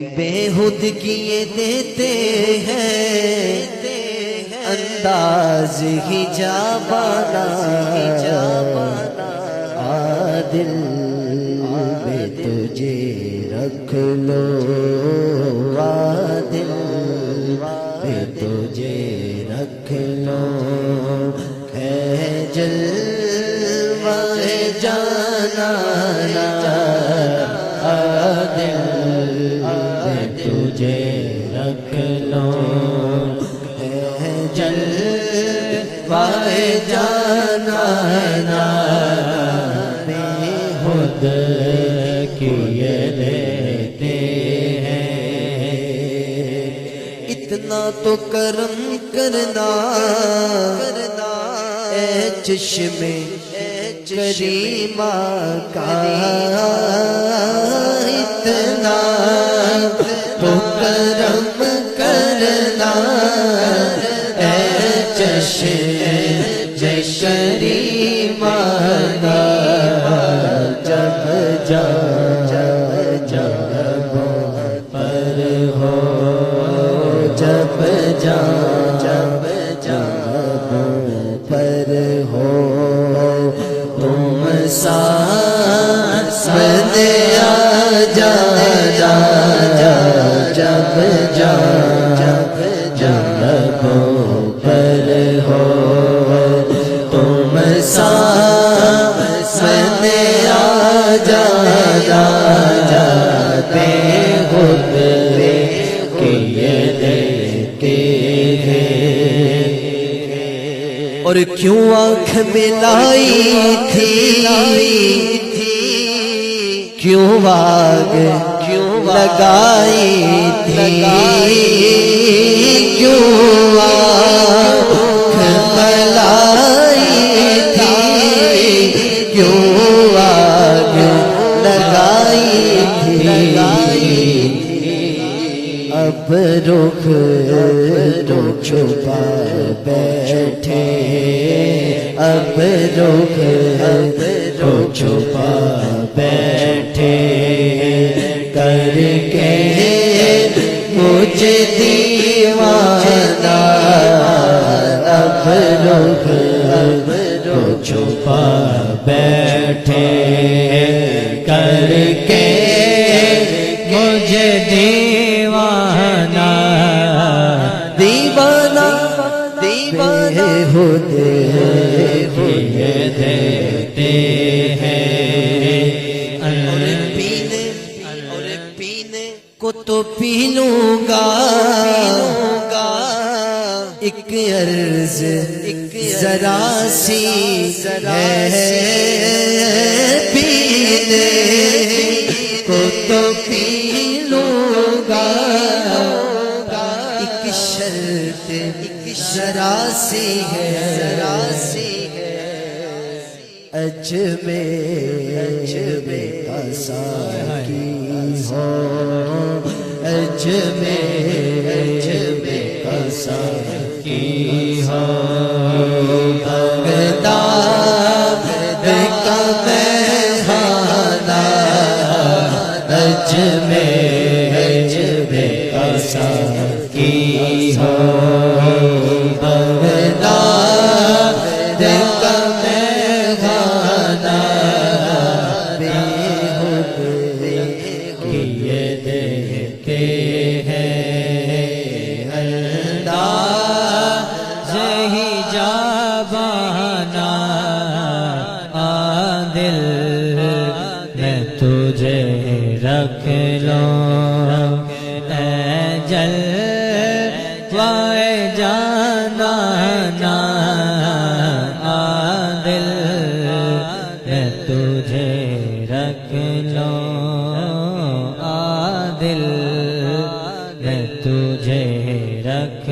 بےخود کیے دیتے ہیں انداز ہی جابانا عادل میں تجھے رکھ لو عادل میں تجھے رکھ لو ہے جلوہ جانا عادل تجھے رکھ لو ہے جلوہ جانا بے خود کیے دیتے ہیں اتنا تو کرم کرنا اے چشمے کریمہ کا اتنا تو کرم کرنا اے چشمے کریمہ کا جب جب پر ہو جب پر ہو تم ساتھ آ جا جب پر ہو تم ساتھ آ جا بے خود کیے دیتے ہیں اور کیوں آنکھ ملائی تھی کیوں آگ لگائی تھی کیوں آنکھ ملائی تھی کیوں آگ لگائی تھی اب رخ چھپا بیٹھے اب رخ چھپا بیٹھے کر کے مجھے دیوانہ اب رخ چھپا بیٹھے کر کے مجھے دیوانہ دیوانہ دیوانہ ہوتے دیتے ہیں اور پینے کو تو پی لوں گا ایک عرض ذرا سی ہے پینے کو تو پی لوں گا ایک شرط ذرا سی ہے اجمیر کا ساقی ہو اجمیر کا ساقی ہو بغداد کا میخانہ اجمیر کا ساقی ہو بغداد کا تجھے رکھ لو اے جلوہ جانا عادل میں تجھے رکھ لو عادل میں تجھے رکھ